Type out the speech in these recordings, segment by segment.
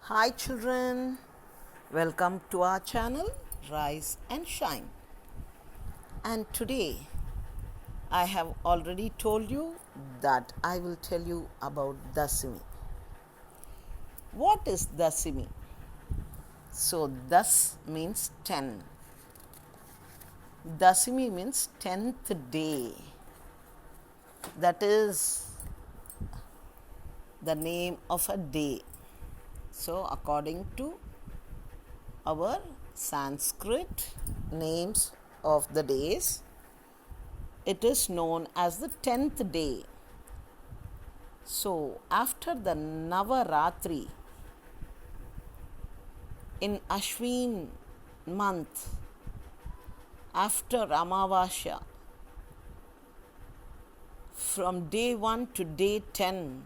Hi children, welcome to our channel Rise and Shine. And today I have already told you that I will tell you about Dasimi. What is Dasimi? So Das means 10. Dasimi means 10th day. That is the name of a day. So according to our Sanskrit names of the days, it is known as the 10th day. So, after the Navaratri in Ashwin month, after Amavasya, from day 1 to day 10,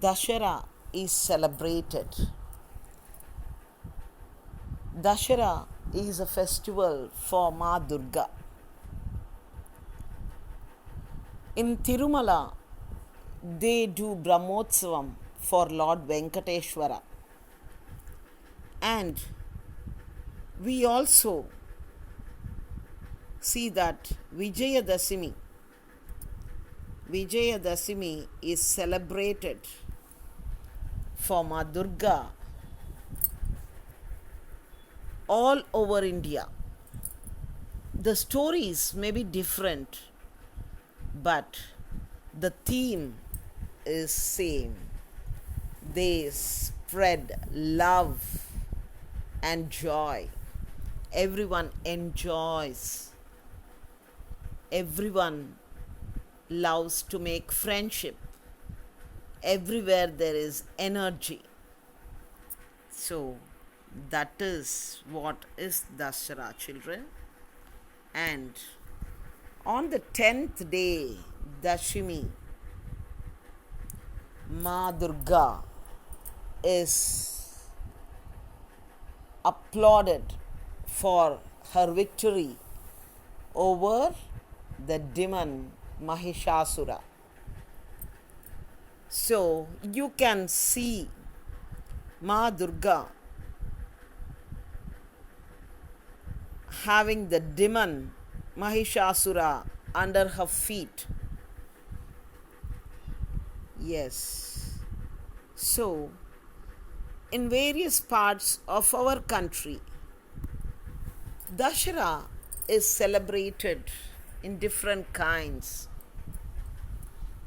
Dashera is celebrated. Dashera is a festival for Ma Durga. In Tirumala, they do Brahmotsavam for Lord Venkateshwara. And we also see that Vijayadashimi is celebrated for Ma Durga all over India. The stories may be different, but the theme is same. They spread love and joy. Everyone enjoys. Everyone loves to make friendship. Everywhere there is energy. So that is what is Dasara, children. And on the 10th day, Dashimi, Ma Durga is applauded for her victory over the demon Mahishasura. So you can see Ma Durga having the demon Mahishasura under her feet. Yes. So, in various parts of our country, Dashera is celebrated in different kinds.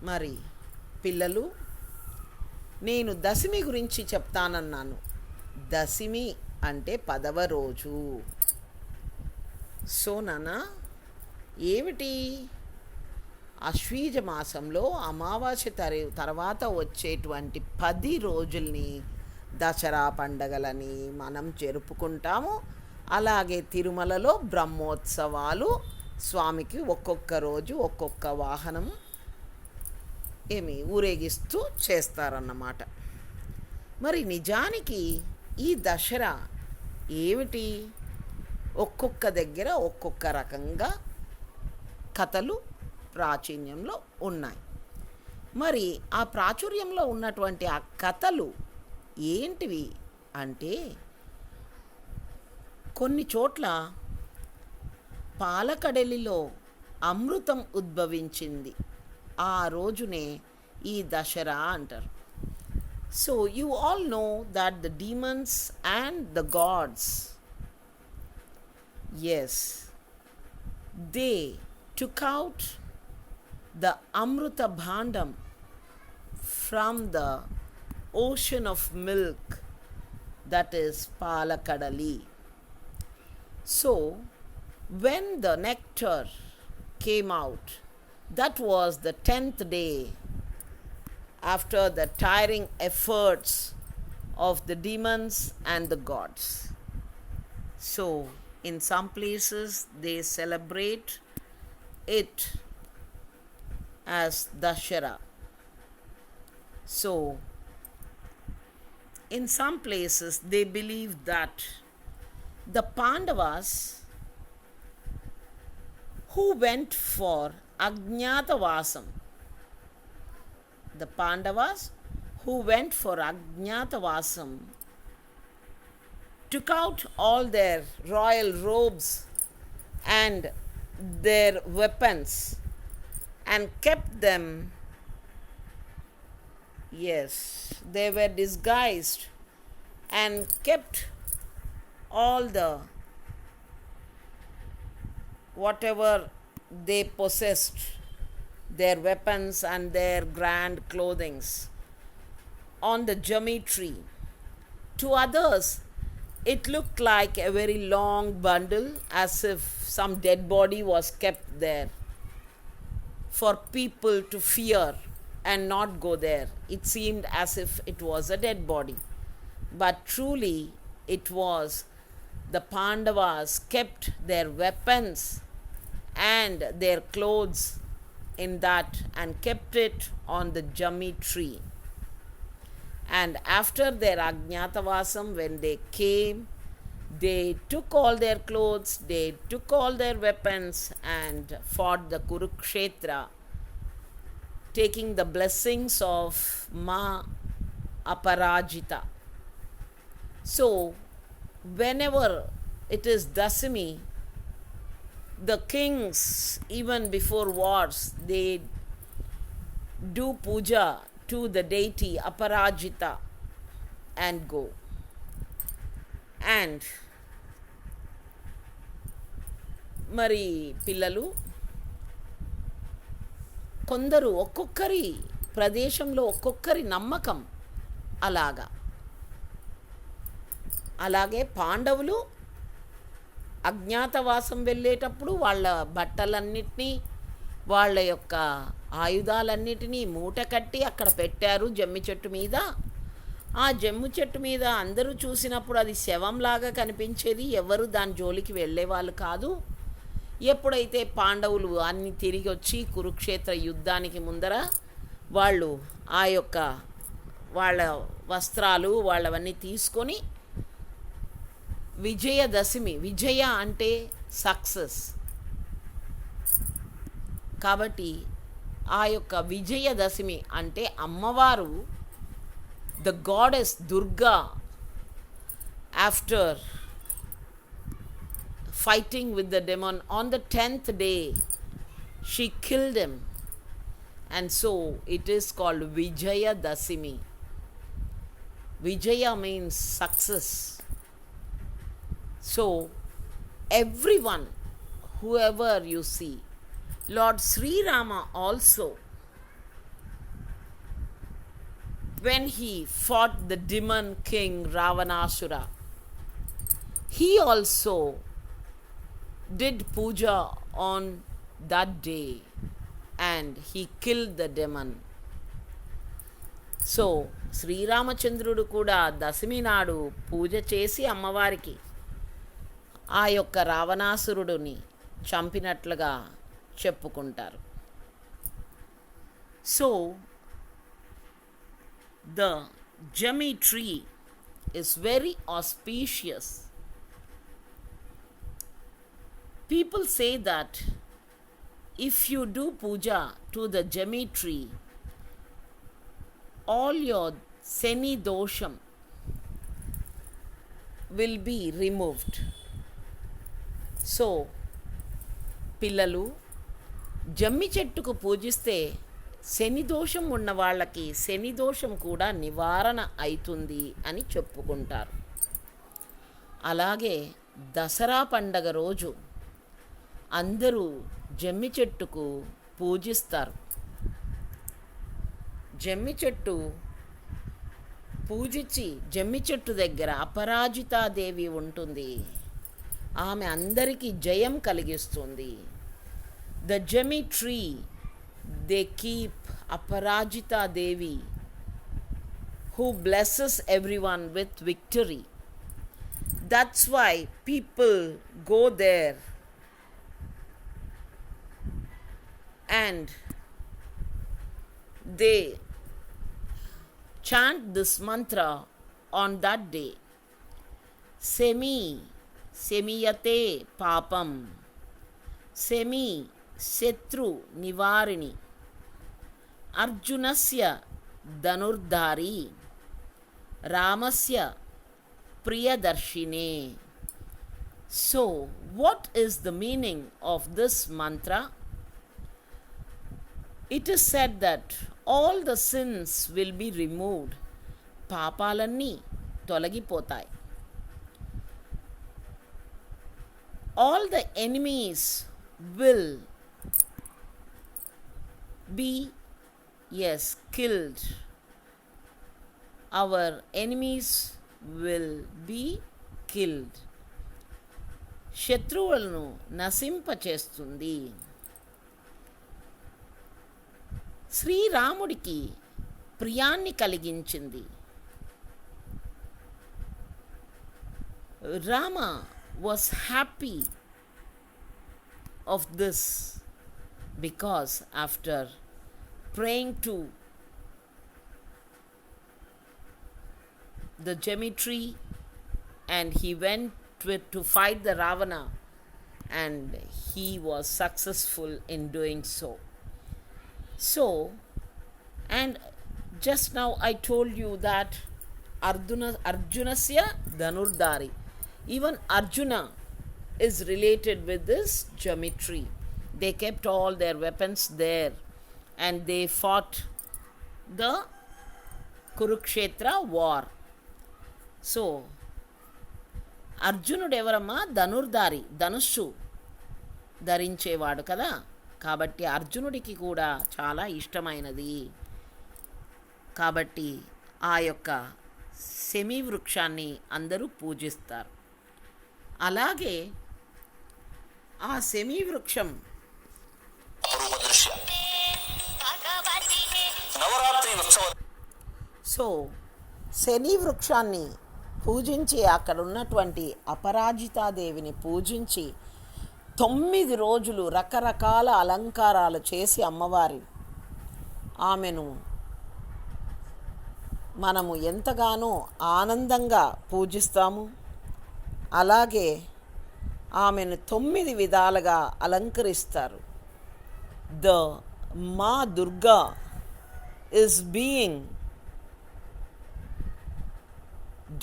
మరి పిల్లలు, నేను దశమి గురించి చెప్తానన్నాను. దశమి అంటే 10వ రోజు. So నాన్న, ఏమిటి? ఆశ్వీజ మాసంలో అమావాస్య తర్వాత వచ్చేటువంటి 10 రోజుల్ని దసరా పండగలని మనం జరుపుకుంటాము. అలాగే తిరుమలలో బ్రహ్మోత్సవాలు, స్వామికి ఒక్కొక్క రోజు ఒక్కొక్క వాహనం ఊరేగిస్తూ చేస్తారన్నమాట. మరి నిజానికి ఈ దసరా ఏమిటి? ఒక్కొక్క దగ్గర ఒక్కొక్క రకంగా కథలు ప్రాచుర్యంలో ఉన్నాయి. మరి ఆ ప్రాచుర్యంలో ఉన్నటువంటి ఆ కథలు ఏంటివి అంటే, కొన్ని చోట్ల పాలకడలిలో అమృతం ఉద్భవించింది. ఆ రోజునే ఈ దసరా అంటారు. So you all know that the demons and the gods, yes, they took out the Amruta Bhandam from the ocean of milk, that is Palakadali. So, when the nectar came out, that was the 10th day after the tiring efforts of the demons and the gods. So, in some places they celebrate it as Dashera. So, in some places they believe that the Pandavas who went for Ajñatavasam, the Pandavas who went for Ajñatavasam took out all their royal robes and their weapons and kept them. Yes, they were disguised and kept all the whatever they possessed, their weapons and their grand clothings, on the Jami tree. To others, it looked like a very long bundle, as if some dead body was kept there for people to fear and not go there. It seemed as if it was a dead body. But truly, it was the Pandavas kept their weapons and their clothes in that and kept it on the Jami tree. And after their Ajñatavasam, when they came, they took all their clothes, they took all their weapons and fought the Kurukshetra, taking the blessings of Ma Aparajita. So, whenever it is Dasami, the kings, even before wars, they do puja to the deity Aparajita and go. And మరి పిల్లలు, కొందరు ఒక్కొక్కరి ప్రదేశంలో ఒక్కొక్కరి నమ్మకం అలాగే పాండవులు అజ్ఞాతవాసం వెళ్ళేటప్పుడు వాళ్ళ బట్టలన్నిటినీ, వాళ్ళ యొక్క ఆయుధాలన్నిటినీ మూట కట్టి అక్కడ పెట్టారు జమ్మి చెట్టు మీద. ఆ జమ్మి చెట్టు మీద అందరూ చూసినప్పుడు అది శవంలాగా కనిపించేది, ఎవరు దాని జోలికి వెళ్ళేవాళ్ళు కాదు. ఎప్పుడైతే పాండవులు అన్ని తిరిగి వచ్చి కురుక్షేత్ర యుద్ధానికి ముందర వాళ్ళు ఆ యొక్క వాళ్ళ వస్త్రాలు వాళ్ళవన్నీ తీసుకొని విజయదశమి, విజయ అంటే సక్సెస్ కాబట్టి ఆ యొక్క విజయదశమి అంటే అమ్మవారు, the goddess Durga, after fighting with the demon on the 10th day, she killed him, and so it is called Vijaya Dasimi. Vijaya means success. So everyone, whoever you see, Lord Sri Rama also, when he fought the demon king Ravanasura, he also did puja on that day and he killed the demon. So శ్రీరామచంద్రుడు కూడా దశమి నాడు పూజ చేసి అమ్మవారికి ఆ యొక్క రావణాసురుడిని చంపినట్లుగా చెప్పుకుంటారు. So the jammi tree is very auspicious. People say that if you do puja to the Jami tree, all your Seni dosham will be removed. So, పిల్లలు, జమ్మి చెట్టుకు పూజిస్తే శని దోషం ఉన్న వాళ్ళకి శని దోషం కూడా నివారణ అవుతుంది అని చెప్పుకుంటారు. అలాగే దసరా పండగ రోజు అందరూ జమ్మి చెట్టుకు పూజిస్తారు. జమ్మి చెట్టు పూజించి జమ్మి చెట్టు దగ్గర అపరాజితాదేవి ఉంటుంది. ఆమె అందరికీ జయం కలిగిస్తుంది. The jammi tree, they keep Aparajitadevi who blesses everyone with victory. That's why people go there and they chant this mantra on that day. Semiyate papam, shetru nivarini, arjunasya धनुर्धारी रामस्य प्रियदर्शिने. So, what is the meaning of this mantra? It is said that all the sins will be removed. పాపాలన్నీ తొలగిపోతాయి. All the enemies will be, yes, killed. Our enemies will be killed. శత్రువులను నశింపచేస్తుంది. శ్రీరాముడికి ప్రియాన్ని కలిగించింది. Rama was happy of this because after praying to the geometry and he went to fight the Ravana and he was successful in doing so. So, and just now I told you that Arjunasya Dhanurdhari. Even Arjuna is related with this geometry. They kept all their weapons there and they fought the Kurukshetra war. So, అర్జునుడు ఎవరమ్మా? ధనుర్ధారి, ధనుస్సు ధరించేవాడు కదా. కాబట్టి అర్జునుడికి కూడా చాలా ఇష్టమైనది. కాబట్టి ఆ యొక్క శమీ వృక్షాన్ని అందరూ పూజిస్తారు. అలాగే ఆ శమీ వృక్షం సో శని వృక్షాన్ని పూజించి అక్కడ ఉన్నటువంటి అపరాజితాదేవిని పూజించి 9 రోజులు రకరకాల అలంకారాలు చేసి అమ్మవారి ఆమెను మనము ఎంతగానో ఆనందంగా పూజిస్తాము. అలాగే ఆమెను 9 విధాలుగా అలంకరిస్తారు. ద మా Durga is being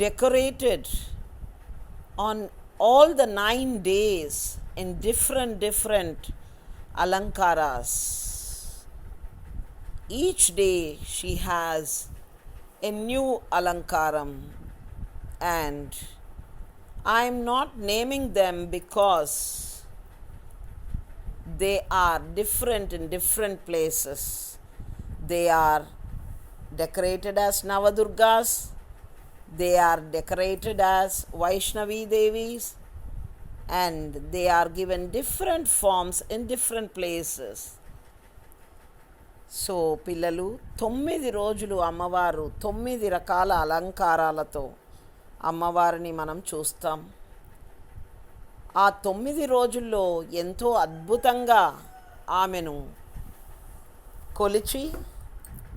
decorated on all the 9 days in different alankaras. Each day she has a new alankaram, and I am not naming them because they are different in different places. They are decorated as Navadurgas, they are decorated as Vaishnavi Devis, and they are given different forms in different places. So పిల్లలు 9 రోజులు అమ్మవారు 9 రకాల అలంకారాలతో అమ్మవారిని మనం చూస్తాం. ఆ 9 రోజుల్లో ఎంతో అద్భుతంగా ఆమెను కొలిచి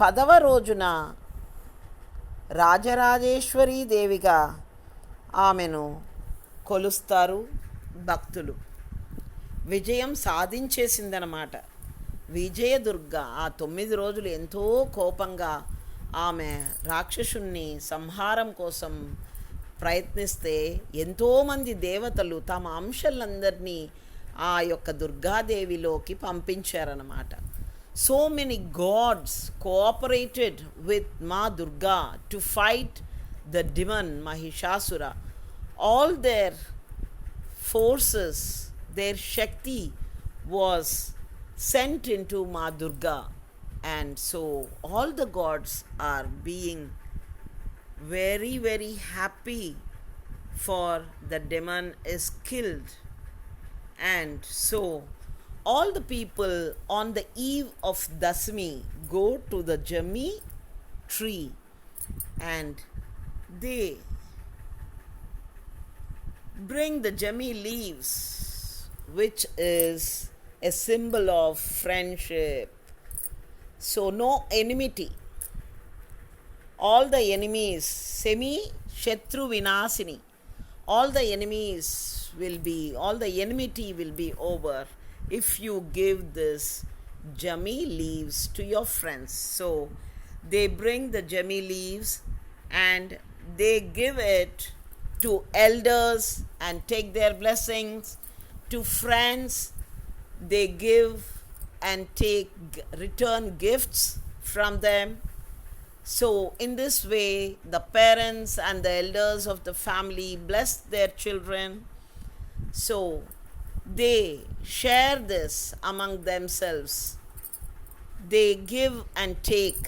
10వ రోజున రాజరాజేశ్వరీ దేవిగా ఆమెను కొలుస్తారు భక్తులు. విజయం సాధించేసిందనమాట విజయదుర్గ. ఆ 9 రోజులు ఎంతో కోపంగా ఆమె రాక్షసుణ్ణి సంహారం కోసం ప్రయత్నిస్తే ఎంతోమంది దేవతలు తమ అంశాలందరినీ ఆ యొక్క దుర్గాదేవిలోకి పంపించారన్నమాట. So many gods cooperated with Ma Durga to fight the demon Mahishasura. All their forces, their Shakti was sent into Ma Durga, and so all the gods are being very, very happy for the demon is killed. And so all the people on the eve of Dasmi go to the Jami tree and they bring the Jami leaves, which is a symbol of friendship. So no enmity. All the enemies, Semi Shatru Vinasini, all the enemies will be, all the enmity will be over if you give this Jami leaves to your friends. So they bring the jemmy leaves and they give it to elders and take their blessings. To friends, they give and take return gifts from them. So, in this way, the parents and the elders of the family bless their children. So, they share this among themselves. They give and take.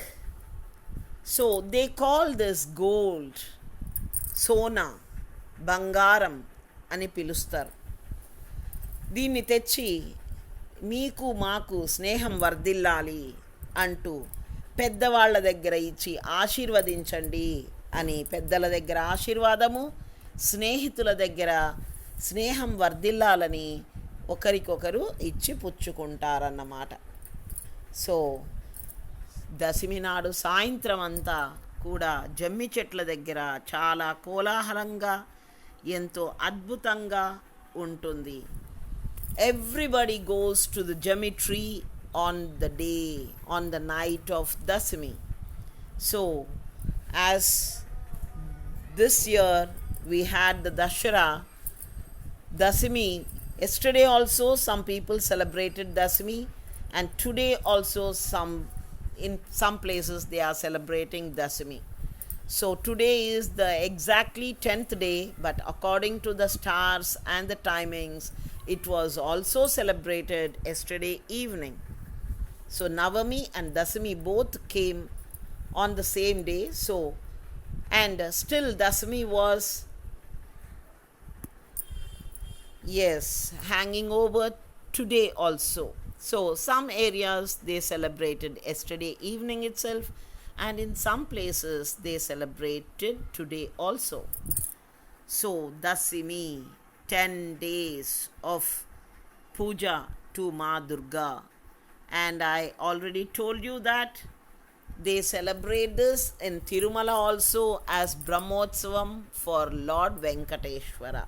So, they call this gold Sona బంగారం అని పిలుస్తారు. దీన్ని తెచ్చి మీకు మాకు స్నేహం వర్ధిల్లాలి అంటూ పెద్దవాళ్ళ దగ్గర ఇచ్చి ఆశీర్వదించండి అని పెద్దల దగ్గర ఆశీర్వాదము, స్నేహితుల దగ్గర స్నేహం వర్ధిల్లాలని ఒకరికొకరు ఇచ్చి పుచ్చుకుంటారన్నమాట. సో దశమి నాడు సాయంత్రం అంతా కూడా జమ్మి చెట్ల దగ్గర చాలా కోలాహలంగా ఎంతో అద్భుతంగా ఉంటుంది. ఎవ్రీబడి గోస్ టు ద జమ్మి tree on the day, on the night of Dasami. So, as this year we had the Dasami, yesterday also some people celebrated Dasami, and today also in some places they are celebrating Dasami. So today is the exactly 10th day, but according to the stars and the timings, it was also celebrated yesterday evening. So Navami and Dasami both came on the same day. So, and still Dasami was, yes, hanging over today also. So some areas they celebrated yesterday evening itself, and in some places they celebrated today also. So Dasami, 10 days of puja to Ma Durga. And I already told you that they celebrate this in Tirumala also as Brahmotsavam for Lord Venkateshwara.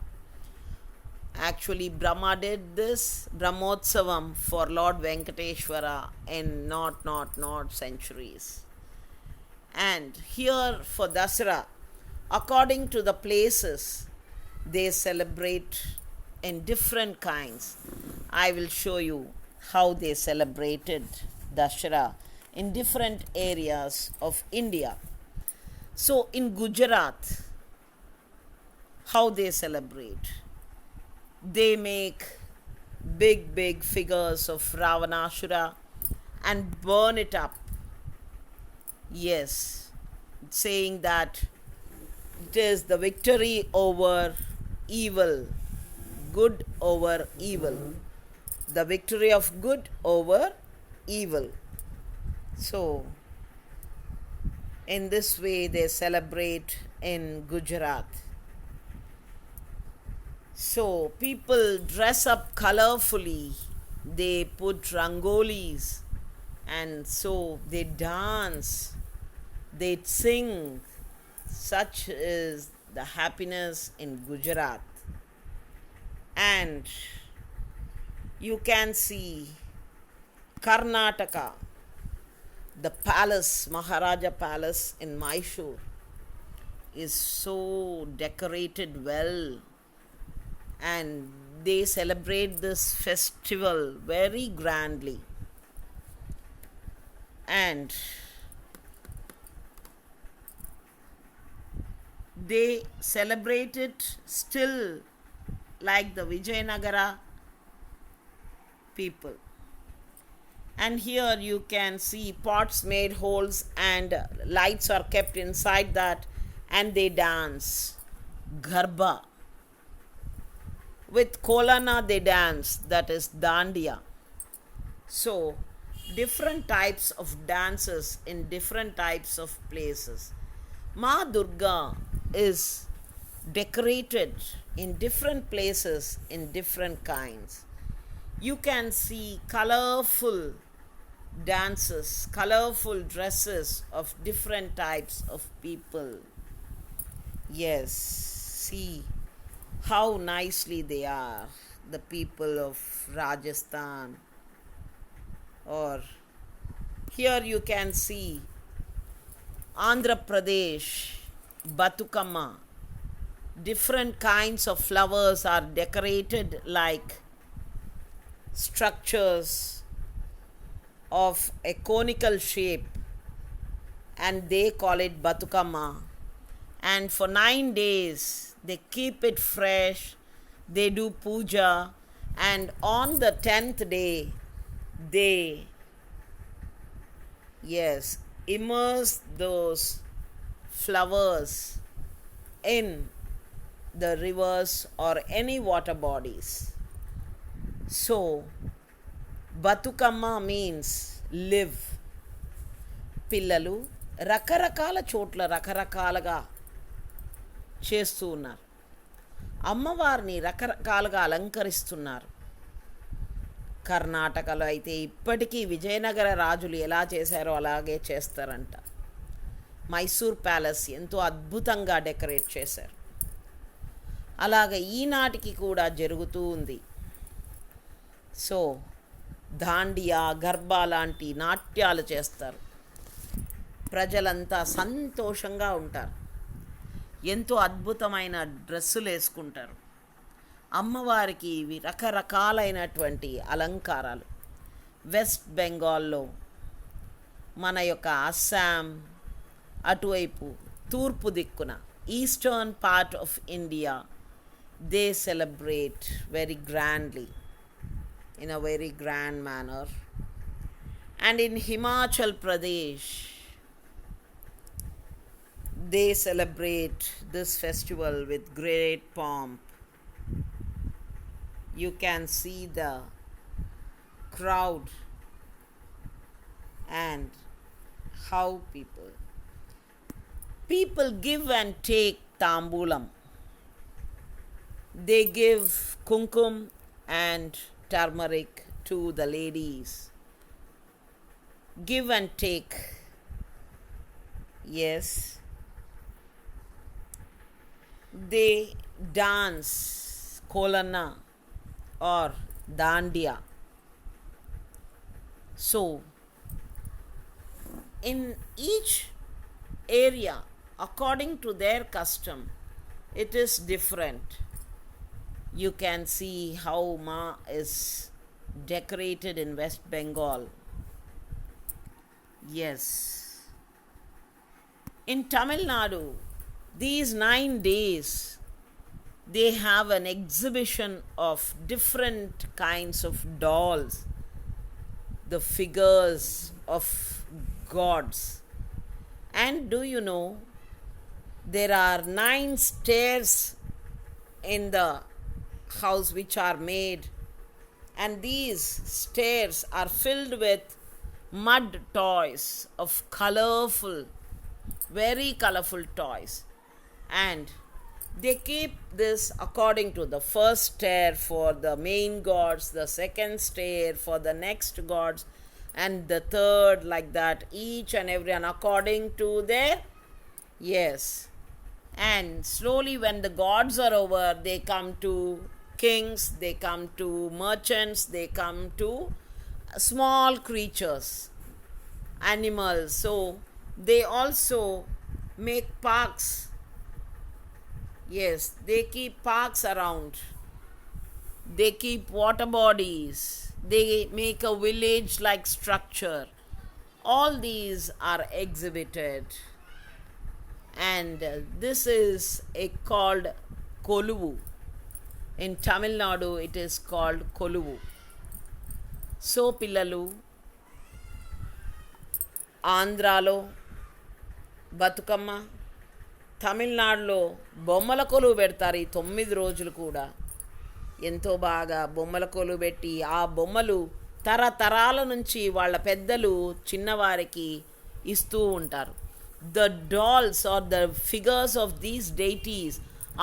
Actually, Brahma did this Brahmotsavam for Lord Venkateshwara in not centuries. And here for Dasara, according to the places, they celebrate in different kinds. I will show you how they celebrated Dashera in different areas of India. So in Gujarat, how they celebrate? They make big figures of Ravanashura and burn it up. Yes, saying that it is the victory over evil, good over evil. The victory of good over evil. So, in this way they celebrate in Gujarat. So, people dress up colorfully, they put rangolis, and so they dance, they sing. Such is the happiness in Gujarat. And you can see Karnataka, the palace, Maharaja Palace in Mysore, is so decorated well, and they celebrate this festival very grandly. And they celebrate it still like the Vijayanagara people. And here you can see pots made holes and lights are kept inside that, and they dance Garba. With Kolana they dance, that is Dandiya. So different types of dances in different types of places. Ma Durga is decorated in different places in different kinds. You can see colorful dances, colorful dresses of different types of people. Yes, see how nicely they are, the people of Rajasthan. Or here you can see Andhra Pradesh, Batukama. Different kinds of flowers are decorated like structures of a conical shape, and they call it Batukama. And for 9 days they keep it fresh, they do puja, and on the 10th day they, yes, immerse those flowers in the rivers or any water bodies. So, Batukama means live. పిల్లలు రకరకాల చోట్ల రకరకాలుగా చేస్తూ ఉన్నారు. అమ్మవారిని రకరకాలుగా అలంకరిస్తున్నారు. కర్ణాటకలో అయితే ఇప్పటికీ విజయనగర రాజులు ఎలా చేశారో అలాగే చేస్తారంట. మైసూర్ ప్యాలెస్ ఎంతో అద్భుతంగా డెకరేట్ చేశారు. అలాగే ఈనాటికి కూడా జరుగుతూ ఉంది. సో దాండియా, గర్బా లాంటి నాట్యాలు చేస్తారు. ప్రజలంతా సంతోషంగా ఉంటారు. ఎంతో అద్భుతమైన డ్రెస్సులు వేసుకుంటారు. అమ్మవారికి ఇవి రకరకాలైనటువంటి అలంకారాలు. వెస్ట్ బెంగాల్లో, మన యొక్క అస్సాం అటువైపు తూర్పు దిక్కున, eastern part of India, they celebrate very grandly, in a very grand manner. And in Himachal Pradesh, they celebrate this festival with great pomp. You can see the crowd and how people give and take tambulam. They give kumkum and turmeric to the ladies. Give and take. Yes. They dance kolana or dandiya. So, in each area, according to their custom, it is different. You can see how Ma is decorated in West Bengal. Yes. In Tamil Nadu, these 9 days, they have an exhibition of different kinds of dolls, the figures of gods. And do you know, there are 9 stairs in the house which are made, and these stairs are filled with mud toys of colorful, very colorful toys. And they keep this according to the first stair for the main gods, the second stair for the next gods, and the third, like that, each and every one according to their, yes. And slowly when the gods are over, they come to kings, they come to merchants, they come to small creatures, animals. So they also make parks. Yes, they keep parks around. They keep water bodies. They make a village like structure. All these are exhibited. And this is called Koluvu. In Tamil Nadu, it is called Koluvu. So, Pillalu, Andhralo, Batukama, తమిళనాడులో బొమ్మల కొలువు పెడతారు. ఈ 9 రోజులు కూడా ఎంతో బాగా బొమ్మల కొలువు పెట్టి, ఆ బొమ్మలు తరతరాల నుంచి వాళ్ళ పెద్దలు చిన్నవారికి ఇస్తూ ఉంటారు. The dolls or the figures of these deities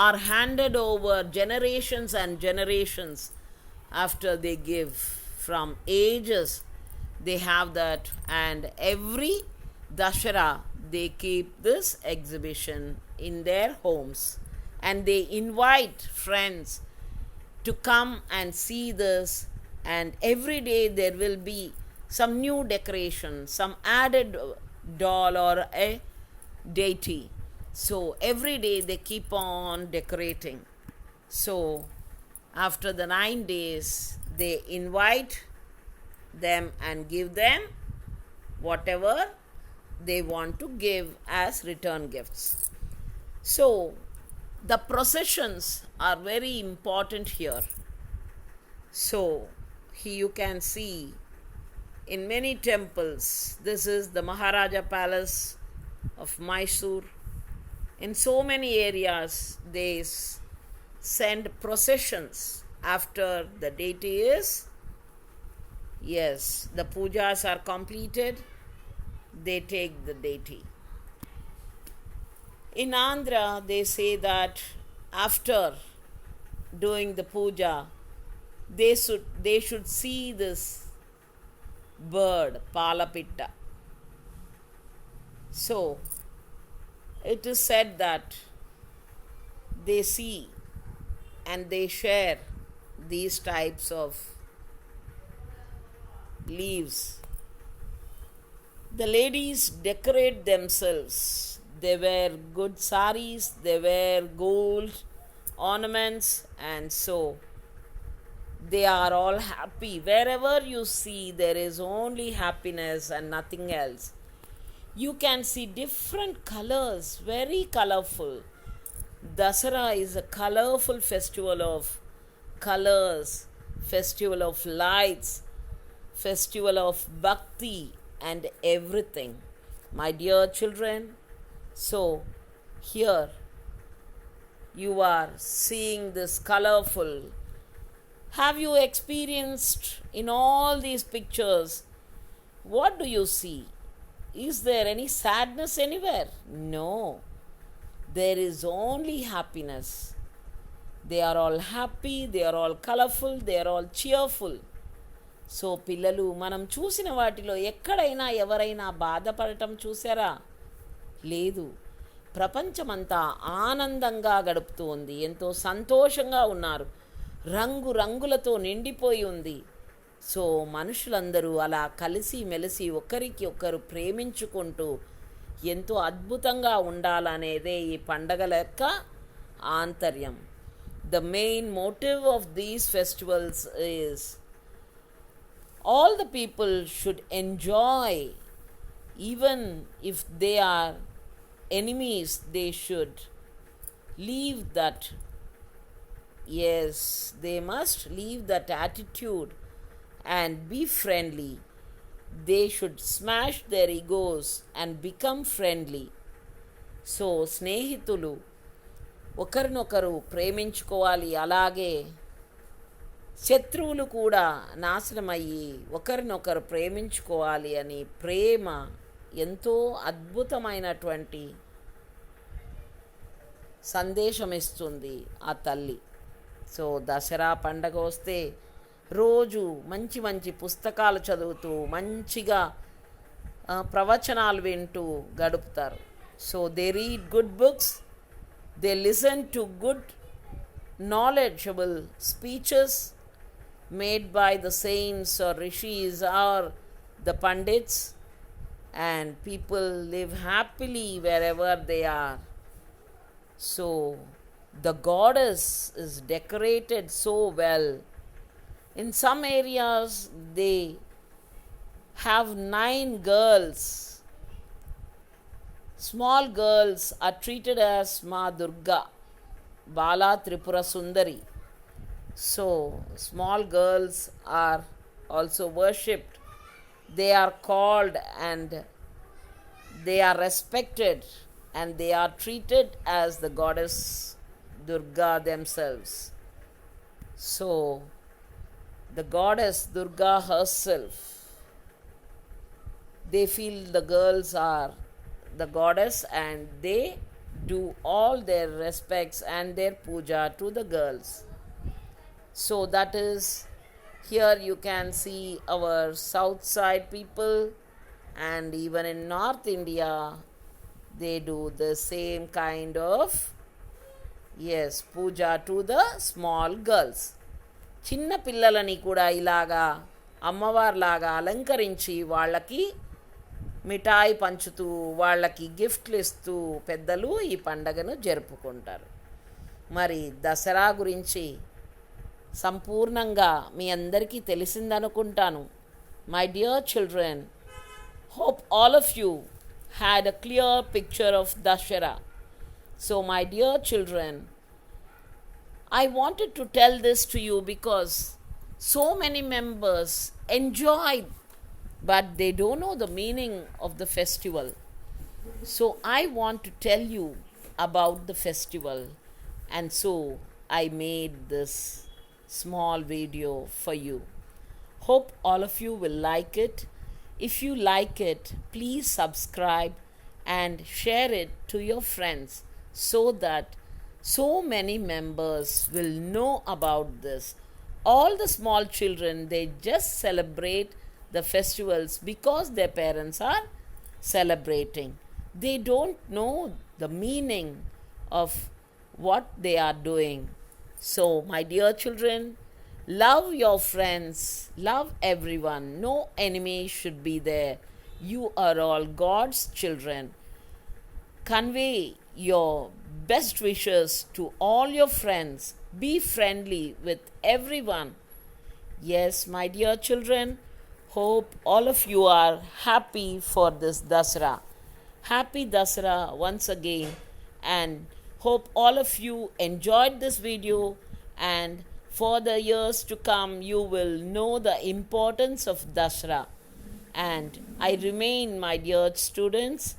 are handed over generations and generations after they give. From ages they have that, and every Dashara they keep this exhibition in their homes, and they invite friends to come and see this. And every day there will be some new decoration, some added doll or a deity. So every day they keep on decorating. So after the 9 days, they invite them and give them whatever they want to give as return gifts. So the processions are very important here. So here you can see in many temples, this is the Maharaja Palace of Mysore. In so many areas, they send processions after the deity is, yes, the pujas are completed, they take the deity. In Andhra, they say that after doing the puja, they should see this bird, Palapitta. So it is said that they see and they share these types of leaves. The ladies decorate themselves. They wear good saris, they wear gold ornaments, and so they are all happy. Wherever you see, there is only happiness and nothing else. You can see different colors, very colorful. Dasara is a colorful festival of colors, festival of lights, festival of bhakti, and everything. My dear children, so here you are seeing this colorful. Have you experienced in all these pictures? What do you see? Is there any sadness anywhere? No. There is only happiness. They are all happy, they are all colorful, they are all cheerful. So పిల్లలు, మనం చూసిన వాటిలో ఎక్కడైనా ఎవరైనా బాధపడటం చూసారా? లేదు. ప్రపంచమంతా ఆనందంగా గడుపుతూ ఉంది, ఎంతో సంతోషంగా ఉన్నారు, రంగు రంగులతో నిండిపోయి ఉంది. సో మనుషులందరూ అలా కలిసి మెలిసి ఒకరికి ఒకరు ప్రేమించుకుంటూ ఎంతో అద్భుతంగా ఉండాలనేదే ఈ పండగల యొక్క ఆంతర్యం. The main motive of these festivals is all the people should enjoy. Even if they are enemies, they should leave that. Yes, they must leave that attitude and be friendly. They should smash their egos and become friendly. So స్నేహితులు ఒకరినొకరు ప్రేమించుకోవాలి. అలాగే శత్రువులు కూడా నాశనమయ్యి ఒకరినొకరు ప్రేమించుకోవాలి అని ప్రేమ ఎంతో అద్భుతమైనటువంటి సందేశం ఇస్తుంది ఆ తల్లి. సో దసరా పండగ వస్తే రోజు మంచి మంచి పుస్తకాలు చదువుతూ మంచిగా ప్రవచనాలు వింటూ గడుపుతారు. So they read good books, they listen to good knowledgeable speeches made by the saints or rishis or the pandits, and people live happily wherever they are. So the goddess is decorated so well. In some areas they have 9 girls. Small girls are treated as Ma Durga, Bala Tripura Sundari. So small girls are also worshipped. They are called and they are respected and they are treated as the goddess Durga themselves. So the goddess Durga herself, they feel the girls are the goddess and they do all their respects and their puja to the girls. So that is, here you can see our south side people, and even in North India they do the same kind of, yes, puja to the small girls. చిన్న పిల్లలని కూడా ఇలాగా అమ్మవారిలాగా అలంకరించి వాళ్ళకి మిఠాయి పంచుతూ వాళ్ళకి గిఫ్ట్లు ఇస్తూ పెద్దలు ఈ పండగను జరుపుకుంటారు. మరి దసరా గురించి సంపూర్ణంగా మీ అందరికీ తెలిసిందనుకుంటాను. My dear children, hope all of you had a clear picture of Dashera. So, my dear children, I wanted to tell this to you because so many members enjoy, but they don't know the meaning of the festival. So, I want to tell you about the festival, and so I made this small video for you. Hope all of you will like it. If you like it, please subscribe and share it to your friends so that so many members will know about this. All the small children, they just celebrate the festivals because their parents are celebrating. They don't know the meaning of what they are doing. So, my dear children, love your friends, love everyone. No enemy should be there. You are all God's children. Convey your best wishes to all your friends. Be friendly with everyone. Yes, my dear children, hope all of you are happy for this Dasara. Happy Dasara once again, and hope all of you enjoyed this video, and for the years to come you will know the importance of Dasara. And I remain, my dear students,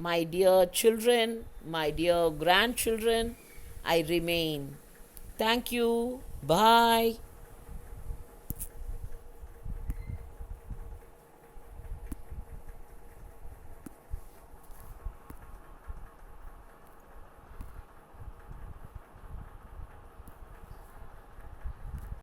my dear children, my dear grandchildren, I remain. Thank you. Bye.